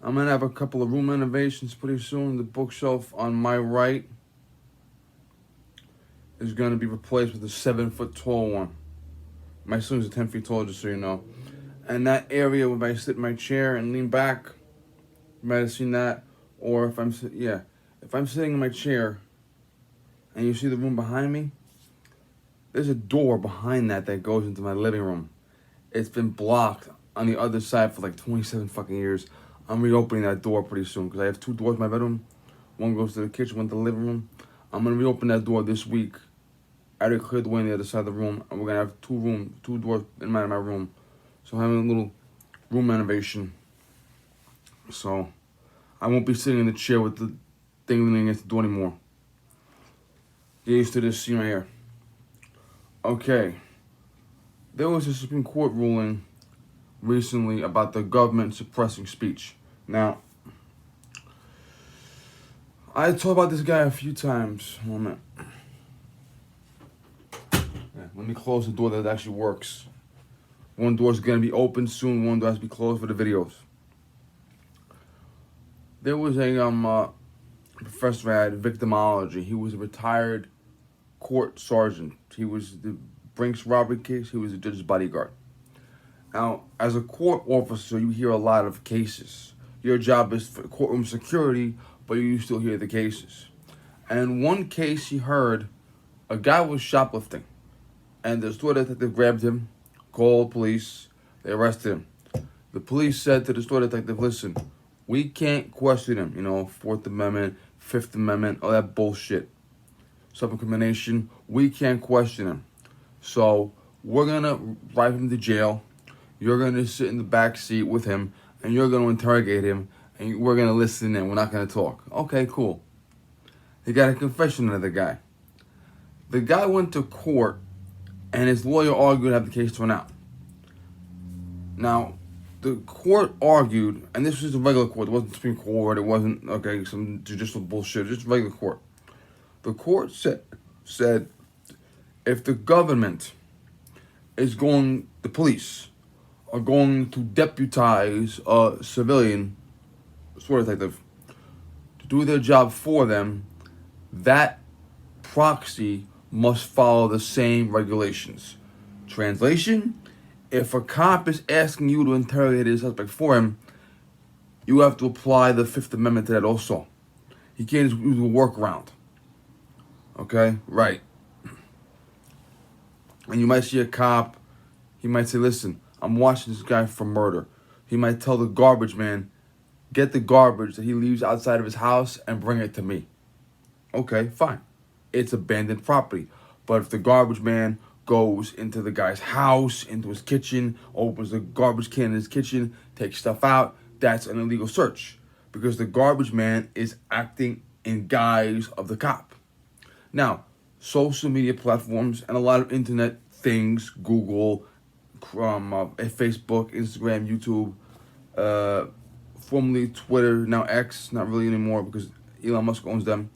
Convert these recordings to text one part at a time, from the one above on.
I'm going to have a couple of room renovations pretty soon. The bookshelf on my right is going to be replaced with a 7-foot tall one. My ceiling's 10 feet tall, just so you know. And that area where I sit in my chair and lean back, you might have seen that. Or if I'm sitting in my chair and you see the room behind me, there's a door behind that goes into my living room. It's been blocked on the other side for like 27 fucking years. I'm reopening that door pretty soon because I have 2 doors in my bedroom. One goes to the kitchen, one to the living room. I'm gonna reopen that door this week. I already cleared the way on the other side of the room, and we're gonna have 2 doors in my room. So I'm having a little room renovation. So I won't be sitting in the chair with the thing leaning against the door anymore. Get used to this scene right here. Okay. There was a Supreme Court ruling recently about the government suppressing speech. Now, I talked about this guy a few times. 1 minute. Yeah, let me close the door that actually works. One door is going to be open soon. One door has to be closed for the videos. There was a professor I had victimology. He was a retired court sergeant. He was the Brinks robbery case. He was the judge's bodyguard. Now, as a court officer, you hear a lot of cases. Your job is for courtroom security, but you still hear the cases. And one case he heard, a guy was shoplifting. And the store detective grabbed him, called police, they arrested him. The police said to the store detective, listen, we can't question him, 4th Amendment, 5th Amendment, all that bullshit. Self-incrimination, we can't question him. So we're going to drive him to jail. You're going to sit in the back seat with him, and you're going to interrogate him, and we're going to listen in. We're not going to talk. Okay, cool. He got a confession of the guy. The guy went to court, and his lawyer argued to have the case thrown out. Now, the court argued, and this was a regular court. It wasn't the Supreme Court. It wasn't, some judicial bullshit. Just regular court. The court said if the government the police are going to deputize a civilian SWAT detective to do their job for them, that proxy must follow the same regulations. Translation, if a cop is asking you to interrogate his suspect for him, you have to apply the 5th Amendment to that also. He can't just use a workaround. Okay? Right. And you might see a cop, he might say, listen, I'm watching this guy for murder. He might tell the garbage man, get the garbage that he leaves outside of his house and bring it to me. Okay, fine. It's abandoned property. But if the garbage man goes into the guy's house, into his kitchen, opens the garbage can in his kitchen, takes stuff out, that's an illegal search. Because the garbage man is acting in guise of the cop. Now, social media platforms and a lot of internet things, Google, Facebook, Instagram, YouTube, formerly Twitter, now X, not really anymore because Elon Musk owns them.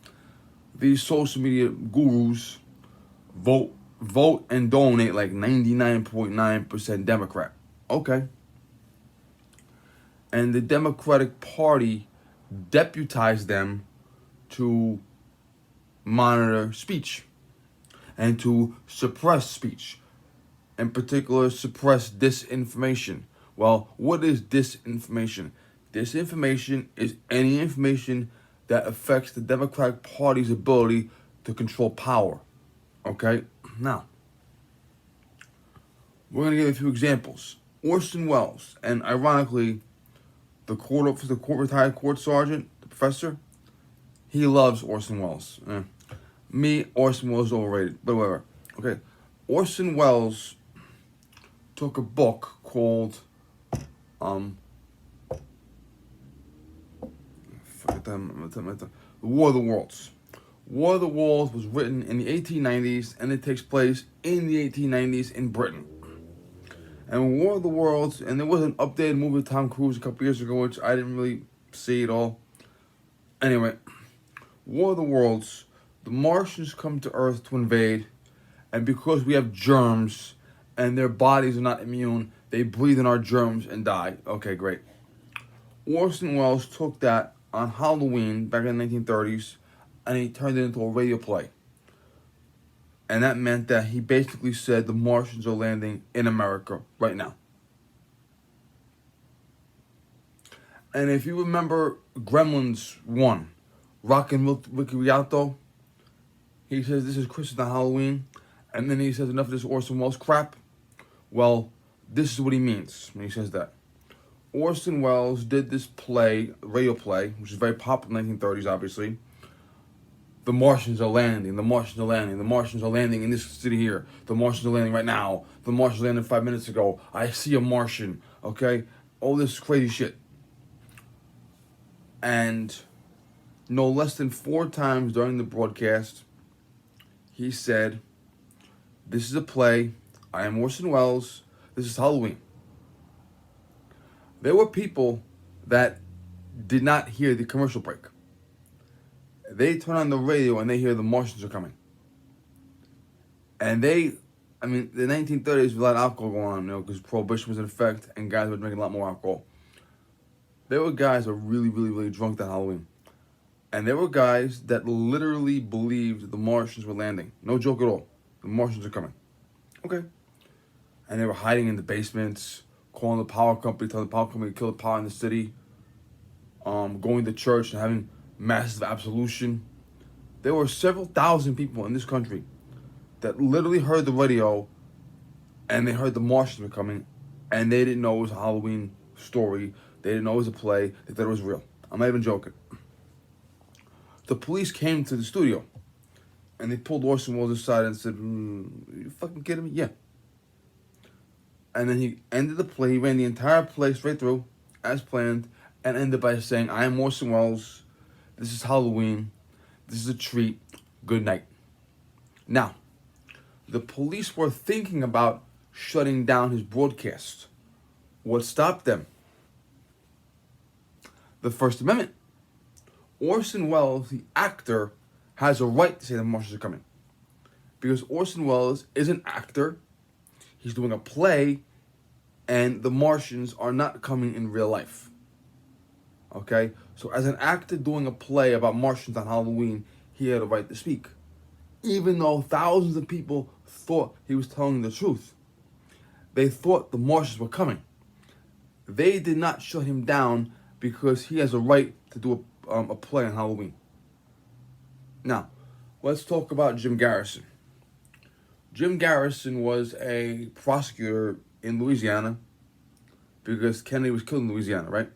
These social media gurus vote and donate like 99.9% Democrat. Okay. And the Democratic Party deputized them to monitor speech and to suppress speech. In particular, suppress disinformation. Well, what is disinformation? Disinformation is any information that affects the Democratic Party's ability to control power. Okay? Now, we're going to give a few examples. Orson Welles, and ironically, the retired court sergeant, the professor, he loves Orson Welles. Me, Orson Welles is overrated, but whatever. Okay, Orson Welles took a book called The War of the Worlds. War of the Worlds was written in the 1890s, and it takes place in the 1890s in Britain. And War of the Worlds, and there was an updated movie with Tom Cruise a couple years ago, which I didn't really see at all. Anyway, War of the Worlds, the Martians come to Earth to invade, and because we have germs, and their bodies are not immune, they breathe in our germs and die. Okay, great. Orson Welles took that on Halloween back in the 1930s and he turned it into a radio play. And that meant that he basically said the Martians are landing in America right now. And if you remember Gremlins 1, Rockin' Ricky Rialto, he says this is Christmas, not Halloween. And then he says enough of this Orson Welles crap. Well, this is what he means when he says that. Orson Welles did this play, radio play, which is very popular in the 1930s, obviously. The Martians are landing, the Martians are landing, the Martians are landing in this city here. The Martians are landing right now. The Martians landed 5 minutes ago. I see a Martian, okay? All this crazy shit. And no less than 4 times during the broadcast, he said, this is a play. I am Orson Welles. This is Halloween. There were people that did not hear the commercial break. They turn on the radio and they hear the Martians are coming. And the 1930s was a lot of alcohol going on, because Prohibition was in effect and guys were drinking a lot more alcohol. There were guys that were really, really, really drunk that Halloween. And there were guys that literally believed the Martians were landing. No joke at all. The Martians are coming. Okay. And they were hiding in the basements, calling the power company, telling the power company to kill the power in the city, going to church and having massive absolution. There were several thousand people in this country that literally heard the radio and they heard the Martians were coming and they didn't know it was a Halloween story. They didn't know it was a play. They thought it was real. I'm not even joking. The police came to the studio and they pulled Orson Welles aside and said, you fucking kidding me? Yeah. And then he ended the play. He ran the entire play straight through, as planned, and ended by saying, I am Orson Welles. This is Halloween. This is a treat. Good night. Now, the police were thinking about shutting down his broadcast. What stopped them? The First Amendment. Orson Welles, the actor, has a right to say the Martians are coming. Because Orson Welles is an actor. He's doing a play, and the Martians are not coming in real life. Okay? So as an actor doing a play about Martians on Halloween, he had a right to speak. Even though thousands of people thought he was telling the truth. They thought the Martians were coming. They did not shut him down because he has a right to do a play on Halloween. Now, let's talk about Jim Garrison. Jim Garrison was a prosecutor in Louisiana because Kennedy was killed in Louisiana, right?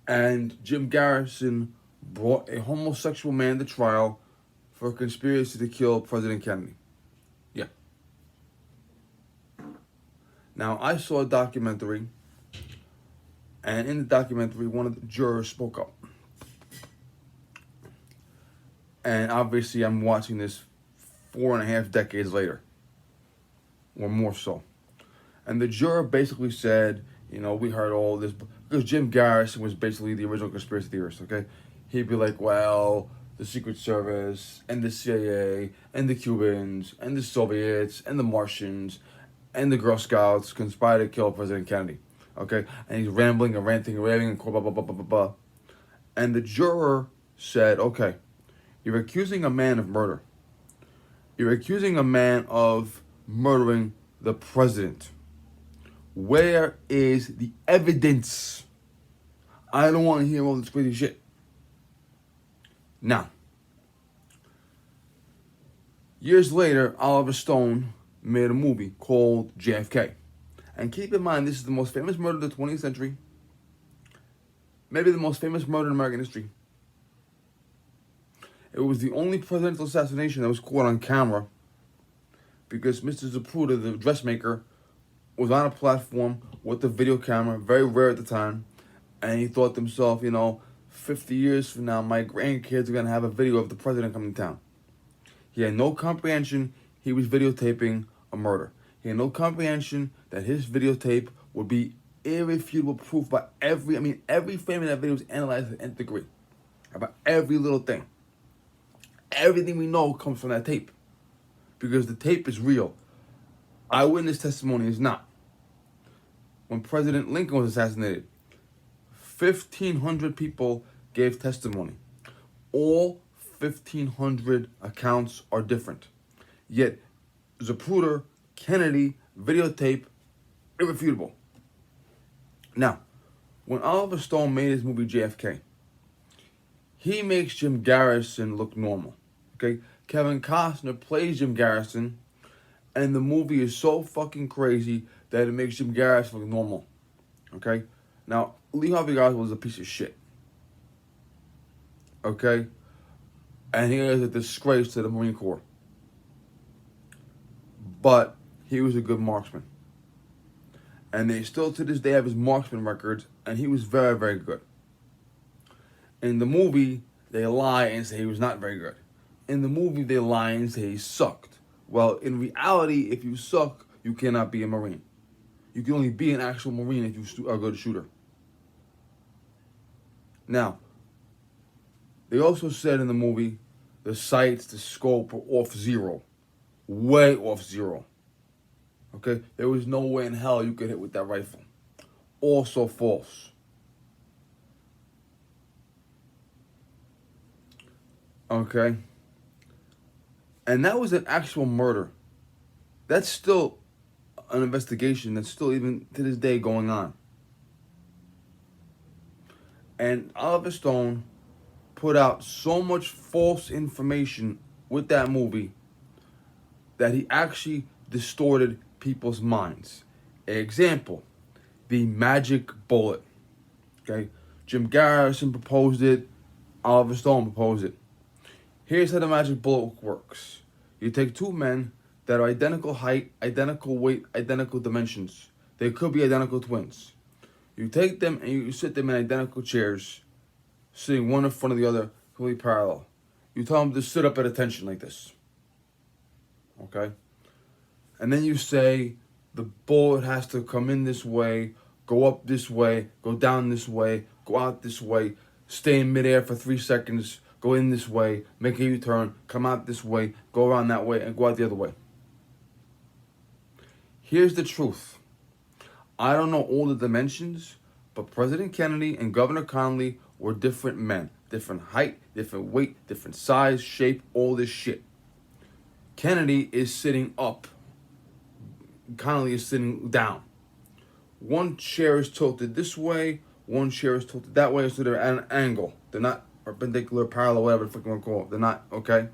And Jim Garrison brought a homosexual man to trial for a conspiracy to kill President Kennedy. Yeah. Now, I saw a documentary, and in the documentary, one of the jurors spoke up. And obviously, I'm watching this 4.5 decades later, or more so. And the juror basically said, we heard all this, because Jim Garrison was basically the original conspiracy theorist, okay? He'd be like, well, the Secret Service, and the CIA, and the Cubans, and the Soviets, and the Martians, and the Girl Scouts conspired to kill President Kennedy, okay? And he's rambling and ranting and raving and blah, blah, blah, blah, blah, blah. And the juror said, okay, you're accusing a man of murder. You're accusing a man of murdering the president. Where is the evidence? I don't want to hear all this crazy shit. Now, years later, Oliver Stone made a movie called JFK. And keep in mind, this is the most famous murder of the 20th century. Maybe the most famous murder in American history. It was the only presidential assassination that was caught on camera because Mr. Zapruder, the dressmaker, was on a platform with a video camera, very rare at the time, and he thought to himself, 50 years from now, my grandkids are going to have a video of the president coming to town. He had no comprehension he was videotaping a murder. He had no comprehension that his videotape would be irrefutable proof by every frame of that video was analyzed to the nth degree. About every little thing. Everything we know comes from that tape. Because the tape is real. Eyewitness testimony is not. When President Lincoln was assassinated, 1,500 people gave testimony. All 1,500 accounts are different. Yet, Zapruder, Kennedy, videotape, irrefutable. Now, when Oliver Stone made his movie JFK, he makes Jim Garrison look normal. Okay? Kevin Costner plays Jim Garrison, and the movie is so fucking crazy that it makes Jim Garrison look normal. Okay? Now, Lee Harvey Oswald was a piece of shit. Okay? And he is a disgrace to the Marine Corps. But he was a good marksman. And they still to this day have his marksman records, and he was very, very good. In the movie, they lie and say he was not very good. In the movie, they lie and say he sucked. Well, in reality, if you suck, you cannot be a Marine. You can only be an actual Marine if you are a good shooter. Now, they also said in the movie, the sights, the scope were off zero. Way off zero. Okay? There was no way in hell you could hit with that rifle. Also false. Okay? And that was an actual murder. That's still an investigation that's still even to this day going on. And Oliver Stone put out so much false information with that movie that he actually distorted people's minds. Example, the magic bullet. Okay? Jim Garrison proposed it. Oliver Stone proposed it. Here's how the magic bullet works. You take two men that are identical height, identical weight, identical dimensions. They could be identical twins. You take them and you sit them in identical chairs, sitting one in front of the other, completely parallel. You tell them to sit up at attention like this. Okay? And then you say the bullet has to come in this way, go up this way, go down this way, go out this way, stay in midair for 3 seconds, go in this way, make a U-turn, come out this way, go around that way, and go out the other way. Here's the truth. I don't know all the dimensions, but President Kennedy and Governor Connolly were different men. Different height, different weight, different size, shape, all this shit. Kennedy is sitting up. Connolly is sitting down. One chair is tilted this way, one chair is tilted that way, so they're at an angle. They're not perpendicular, parallel, whatever the fuck you want to call it. They're not, okay?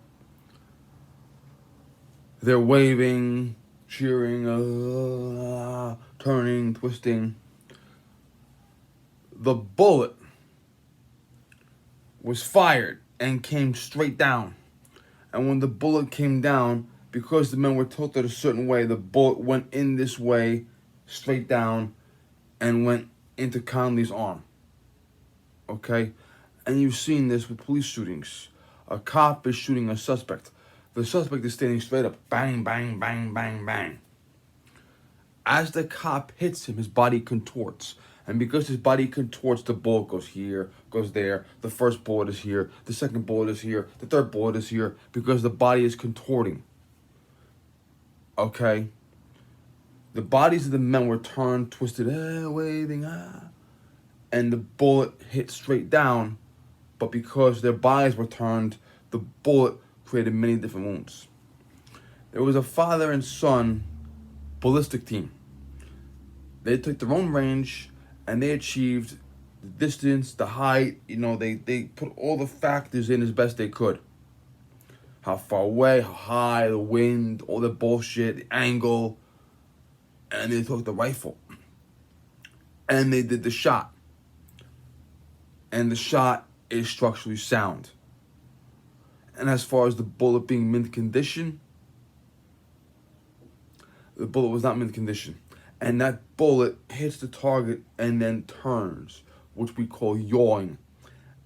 They're waving, cheering, turning, twisting. The bullet was fired and came straight down. And when the bullet came down, because the men were tilted a certain way, the bullet went in this way, straight down, and went into Connolly's arm. Okay? And you've seen this with police shootings. A cop is shooting a suspect. The suspect is standing straight up. Bang, bang, bang, bang, bang. As the cop hits him, his body contorts. And because his body contorts, the bullet goes here, goes there. The first bullet is here. The second bullet is here. The third bullet is here. Because the body is contorting. Okay? The bodies of the men were turned, twisted, waving, and the bullet hit straight down. But because their bodies were turned, the bullet created many different wounds. There was a father and son ballistic team. They took their own range and they achieved the distance, the height, they put all the factors in as best they could. How far away, how high, the wind, all the bullshit, the angle. And they took the rifle. And they did the shot. And the shot is structurally sound. And as far as the bullet being mint condition, the bullet was not mint condition. And that bullet hits the target and then turns, which we call yawing.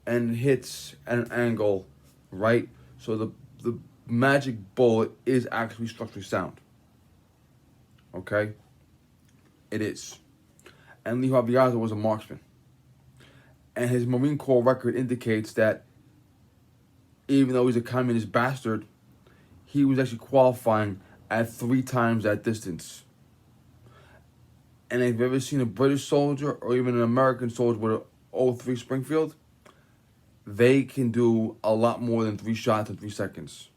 And hits at an angle, right? So the magic bullet is actually structurally sound. Okay? It is. And Lee Harvey Oswald was a marksman. And his Marine Corps record indicates that even though he's a communist bastard, he was actually qualifying at 3 times that distance. And if you've ever seen a British soldier or even an American soldier with '03 Springfield, they can do a lot more than 3 shots in 3 seconds.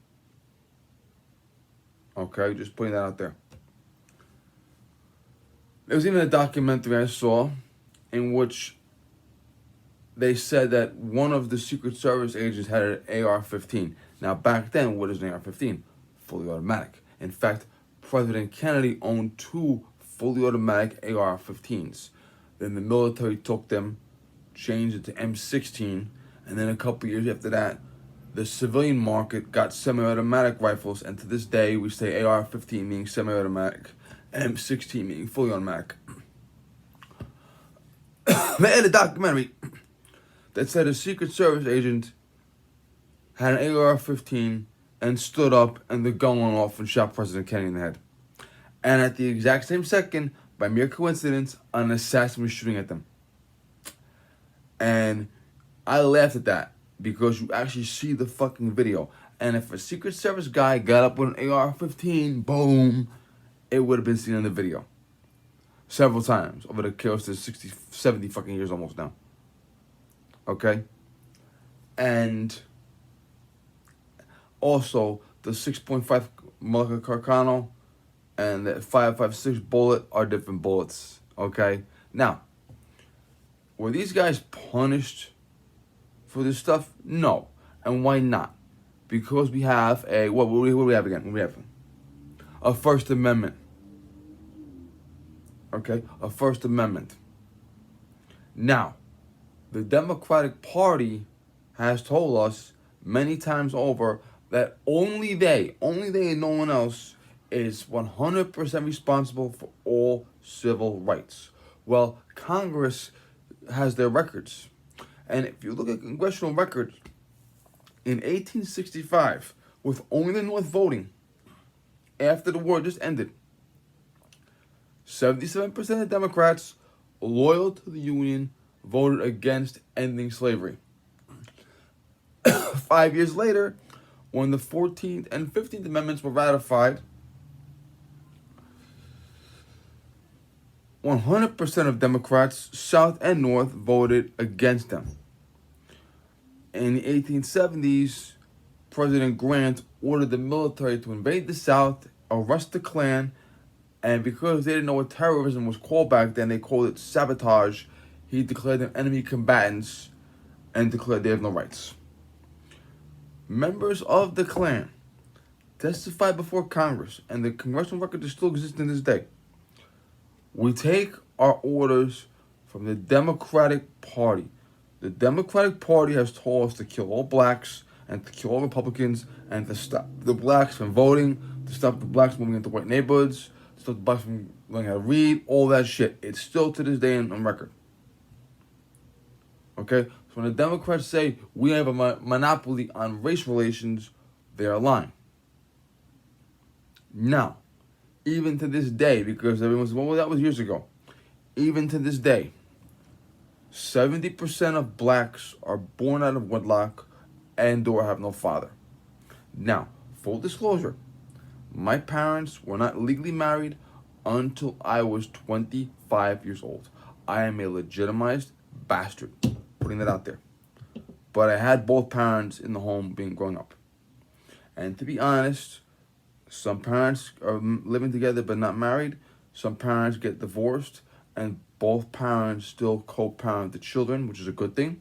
Okay, just putting that out there. There was even a documentary I saw in which they said that one of the Secret Service agents had an AR-15. Now, back then, what is an AR-15? Fully automatic. In fact, President Kennedy owned 2 fully automatic AR-15s. Then the military took them, changed it to M16, and then a couple years after that, the civilian market got semi-automatic rifles, and to this day, we say AR-15 meaning semi-automatic, M16 meaning fully automatic. They had a documentary that said a Secret Service agent had an AR-15 and stood up, and the gun went off and shot President Kennedy in the head. And at the exact same second, by mere coincidence, an assassin was shooting at them. And I laughed at that because you actually see the fucking video. And if a Secret Service guy got up with an AR-15, boom, it would have been seen in the video. Several times over the course of 60, 70 fucking years almost now. Okay? And also, the 6.5 Mullica Carcano and the 5.56 bullet are different bullets. Okay? Now, were these guys punished for this stuff? No. And why not? Because we have a... What do we have again? What do we have? A First Amendment. Okay? A First Amendment. Now, the Democratic Party has told us many times over that only they and no one else is 100% responsible for all civil rights. Well, Congress has their records. And if you look at congressional records, in 1865, with only the North voting, after the war just ended, 77% of Democrats loyal to the Union voted against ending slavery. 5 years later, when the 14th and 15th Amendments were ratified, 100% of Democrats, South and North, voted against them. In the 1870s, President Grant ordered the military to invade the South, arrest the Klan, and because they didn't know what terrorism was called back then, they called it sabotage. He declared them enemy combatants and declared they have no rights. Members of the Klan testified before Congress, and the congressional record still exists to this day. We take our orders from the Democratic Party. The Democratic Party has told us to kill all blacks and to kill all Republicans and to stop the blacks from voting, to stop the blacks moving into white neighborhoods, to stop the blacks from learning how to read, all that shit. It's still to this day on record. Okay? So when the Democrats say we have a monopoly on race relations, they are lying. Now, even to this day, because everyone's, well, that was years ago. Even to this day, 70% of blacks are born out of wedlock and or have no father. Now, full disclosure, my parents were not legally married until I was 25 years old. I am a legitimized bastard, putting that out there. But I had both parents in the home growing up. And to be honest, some parents are living together but not married. Some parents get divorced, and both parents still co-parent the children, which is a good thing.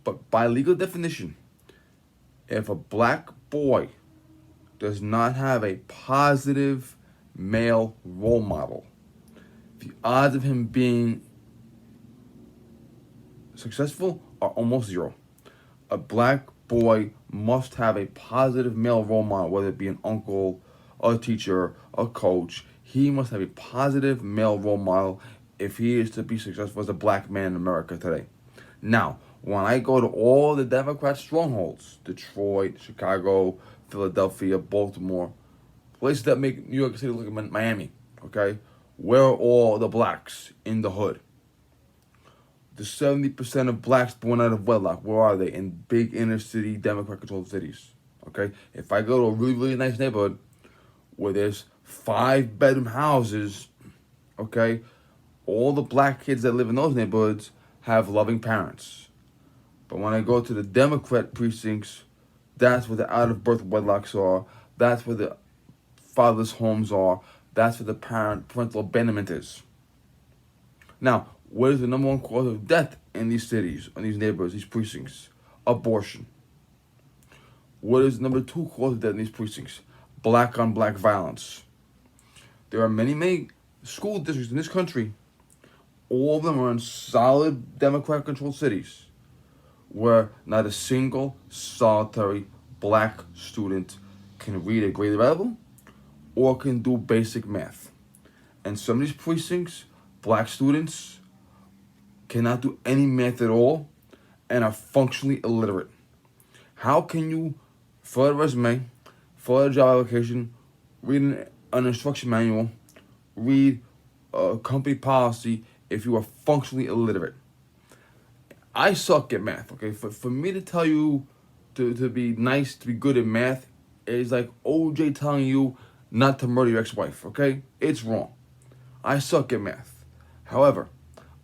But by legal definition, if a black boy does not have a positive male role model, the odds of him being successful are almost zero. A black boy must have a positive male role model, whether it be an uncle, a teacher, a coach. He must have a positive male role model if he is to be successful as a black man in America today. Now, when I go to all the Democrat strongholds, Detroit, Chicago, Philadelphia, Baltimore, places that make New York City look like Miami, okay? Where are all the blacks in the hood? The 70% of blacks born out of wedlock, where are they? In big inner city, Democrat-controlled cities, okay? If I go to a really, really nice neighborhood where there's 5-bedroom houses, okay, all the black kids that live in those neighborhoods, have loving parents. But when I go to the Democrat precincts, that's where the out of birth wedlocks are. That's where the fatherless homes are. That's where the parental abandonment is. Now, what is the number one cause of death in these cities, in these neighborhoods, these precincts? Abortion. What is the number two cause of death in these precincts? Black on black violence. There are many school districts in this country. All of them are in solid Democrat-controlled cities where not a single solitary black student can read a grade level or can do basic math. And some of these precincts, black students cannot do any math at all and are functionally illiterate. How can you fill out a resume, fill out a job application, read an instruction manual, read a company policy if you are functionally illiterate? I suck at math, okay? For me to tell you to be nice, to be good at math, is like OJ telling you not to murder your ex-wife, okay? It's wrong. I suck at math. However,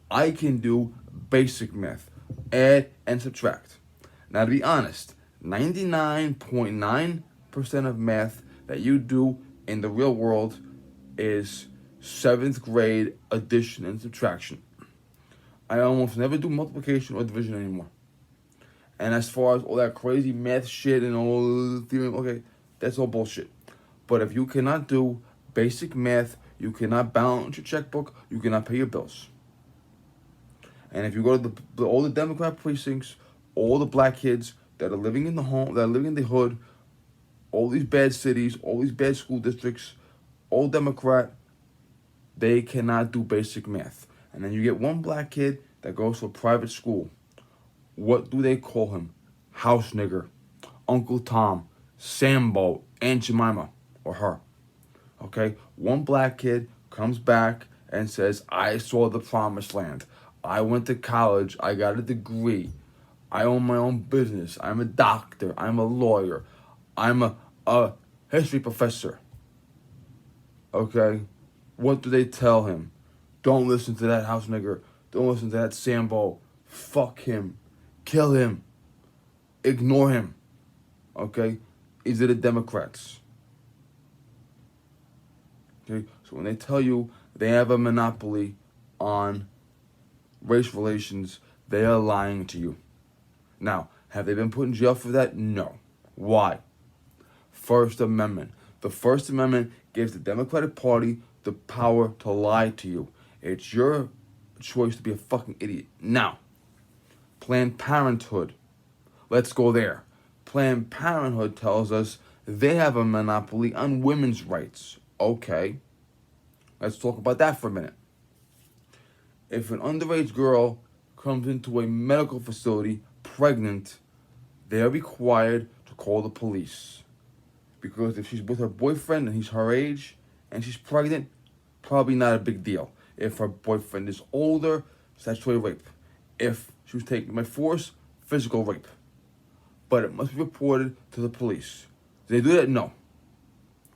I can do basic math, add and subtract. Now, to be honest, 99.9% of math that you do in the real world is 7th grade addition and subtraction. I almost never do multiplication or division anymore. And as far as all that crazy math shit and all the theorem, okay, that's all bullshit. But if you cannot do basic math, you cannot balance your checkbook, you cannot pay your bills. And if you go to all the Democrat precincts, all the black kids that are living in the home, that are living in the hood, all these bad cities, all these bad school districts, all Democrat, they cannot do basic math. And then you get one black kid that goes to a private school. What do they call him? House nigger, Uncle Tom, Sambo, Aunt Jemima, or her. Okay? One black kid comes back and says, I saw the promised land. I went to college. I got a degree. I own my own business. I'm a doctor. I'm a lawyer. I'm a history professor. Okay? What do they tell him? Don't listen to that house nigger. Don't listen to that Sambo. Fuck him. Kill him. Ignore him. Okay? These are the Democrats. Okay? So when they tell you they have a monopoly on race relations, they are lying to you. Now, have they been put in jail for that? No. Why? First Amendment. The First Amendment gives the Democratic Party the power to lie to you. It's your choice to be a fucking idiot. Now, Planned Parenthood. Let's go there. Planned Parenthood tells us they have a monopoly on women's rights. Okay. Let's talk about that for a minute. If an underage girl comes into a medical facility pregnant, they are required to call the police. Because if she's with her boyfriend and he's her age and she's pregnant, probably not a big deal. If her boyfriend is older, statutory rape. If she was taken by force, physical rape. But it must be reported to the police. Do they do that? No.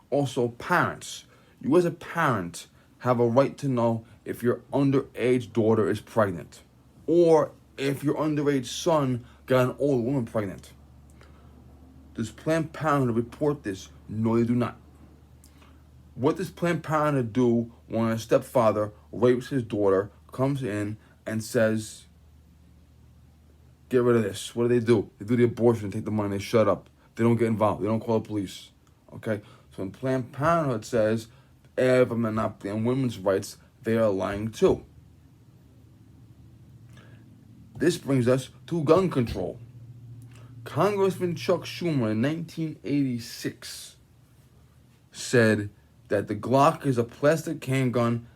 Also, parents. You as a parent have a right to know if your underage daughter is pregnant. Or if your underage son got an old woman pregnant. Does Planned Parenthood report this? No, they do not. What does Planned Parenthood do when a stepfather rapes his daughter, comes in, and says, get rid of this? What do? They do the abortion, take the money, they shut up. They don't get involved. They don't call the police. Okay? So when Planned Parenthood says they have a monopoly on women's rights, they are lying too. This brings us to gun control. Congressman Chuck Schumer in 1986 said that the Glock is a plastic handgun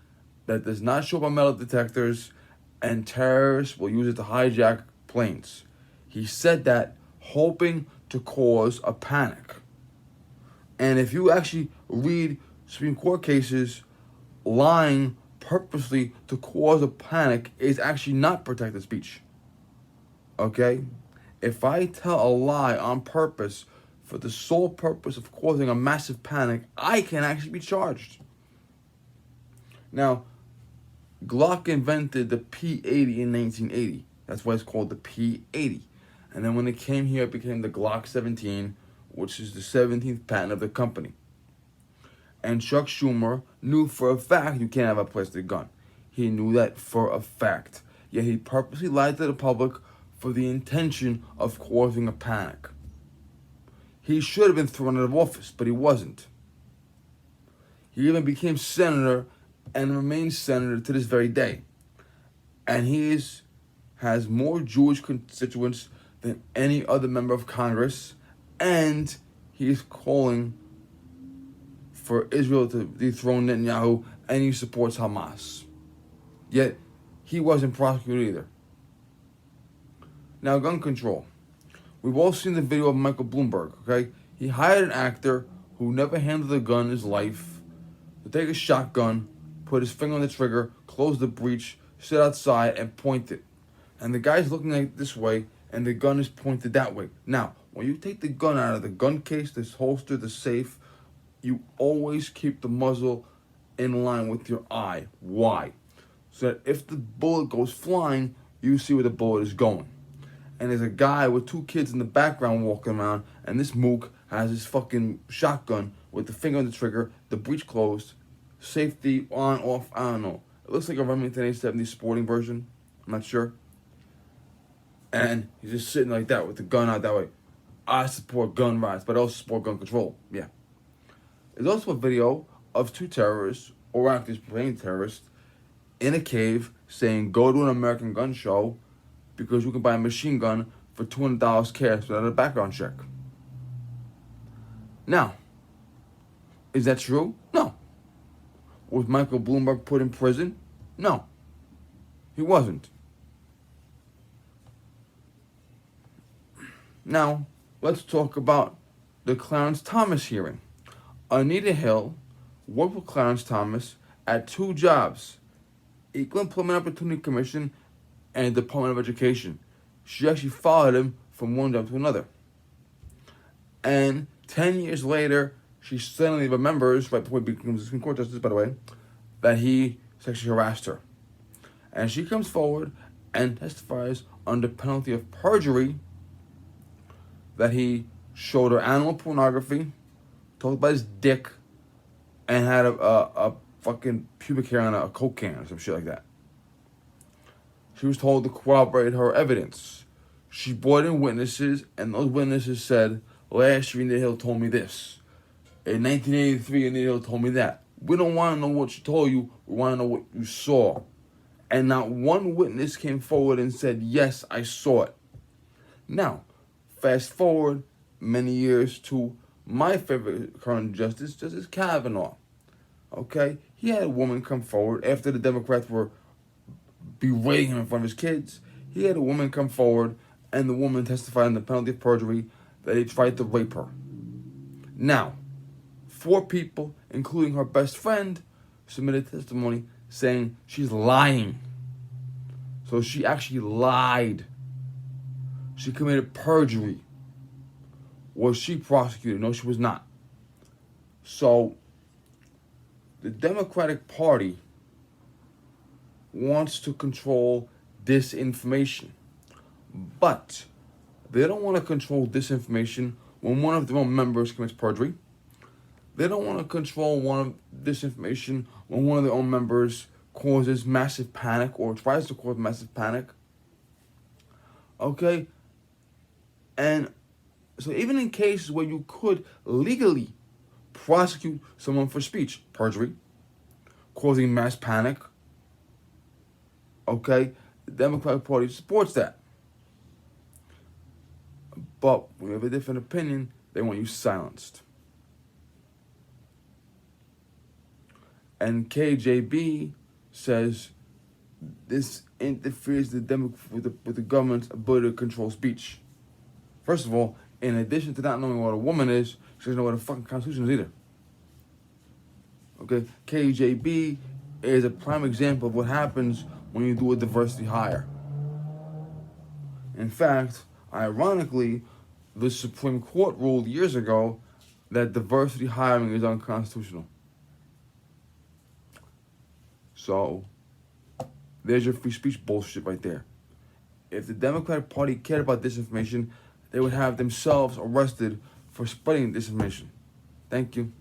that does not show up on metal detectors and terrorists will use it to hijack planes. He said that hoping to cause a panic. And if you actually read Supreme Court cases, lying purposely to cause a panic is actually not protected speech. Okay? If I tell a lie on purpose for the sole purpose of causing a massive panic, I can actually be charged. Now, Glock invented the P80 in 1980. That's why it's called the P80. And then when it came here, it became the Glock 17, which is the 17th patent of the company. And Chuck Schumer knew for a fact you can't have a plastic gun. He knew that for a fact. Yet he purposely lied to the public for the intention of causing a panic. He should have been thrown out of office, but he wasn't. He even became senator and remains senator to this very day. And has more Jewish constituents than any other member of Congress, and he is calling for Israel to dethrone Netanyahu, and he supports Hamas. Yet, he wasn't prosecuted either. Now, gun control. We've all seen the video of Michael Bloomberg, okay? He hired an actor who never handled a gun in his life to take a shotgun, put his finger on the trigger, close the breech, sit outside, and point it. And the guy's looking like this way, and the gun is pointed that way. Now, when you take the gun out of the gun case, this holster, the safe, you always keep the muzzle in line with your eye. Why? So that if the bullet goes flying, you see where the bullet is going. And there's a guy with two kids in the background walking around, and this mook has his fucking shotgun with the finger on the trigger, the breech closed, safety on, off, I don't know. It looks like a Remington 870 sporting version. I'm not sure. And he's just sitting like that with the gun out that way. I support gun rights, but I also support gun control. Yeah. There's also a video of two terrorists, or actors playing terrorists, in a cave saying, go to an American gun show because you can buy a machine gun for $200 cash without a background check. Now, is that true? No. Was Michael Bloomberg put in prison? No. He wasn't. Now, let's talk about the Clarence Thomas hearing. Anita Hill worked with Clarence Thomas at two jobs, Equal Employment Opportunity Commission and Department of Education. She actually followed him from one job to another. And 10 years later, she suddenly remembers, right before he becomes a Supreme Court Justice, by the way, that he sexually harassed her. And she comes forward and testifies under penalty of perjury that he showed her animal pornography, talked about his dick, and had a fucking pubic hair on a Coke can or some shit like that. She was told to corroborate her evidence. She brought in witnesses, and those witnesses said, last year Anita Hill told me this. In 1983, Anita Hill told me that. We don't want to know what she told you. We want to know what you saw. And not one witness came forward and said, yes, I saw it. Now, fast forward many years to my favorite current justice, Justice Kavanaugh. Okay? He had a woman come forward after the Democrats were berating him in front of his kids. He had a woman come forward, and the woman testified on the penalty of perjury that he tried to rape her. Now, 4 people, including her best friend, submitted testimony saying she's lying. So she actually lied. She committed perjury. Was she prosecuted? No, she was not. So, the Democratic Party wants to control disinformation. But they don't want to control disinformation when one of their own members commits perjury. They don't want to control disinformation when one of their own members causes massive panic or tries to cause massive panic. Okay? And so even in cases where you could legally prosecute someone for speech, perjury, causing mass panic, okay, the Democratic Party supports that. But when you have a different opinion, they want you silenced. And KJB says this interferes with the government's ability to control speech. First of all, in addition to not knowing what a woman is, she doesn't know what a fucking constitution is either. Okay, KJB is a prime example of what happens when you do a diversity hire. In fact, ironically, the Supreme Court ruled years ago that diversity hiring is unconstitutional. So, There's your free speech bullshit right there. If the Democratic Party cared about disinformation, they would have themselves arrested for spreading disinformation. Thank you.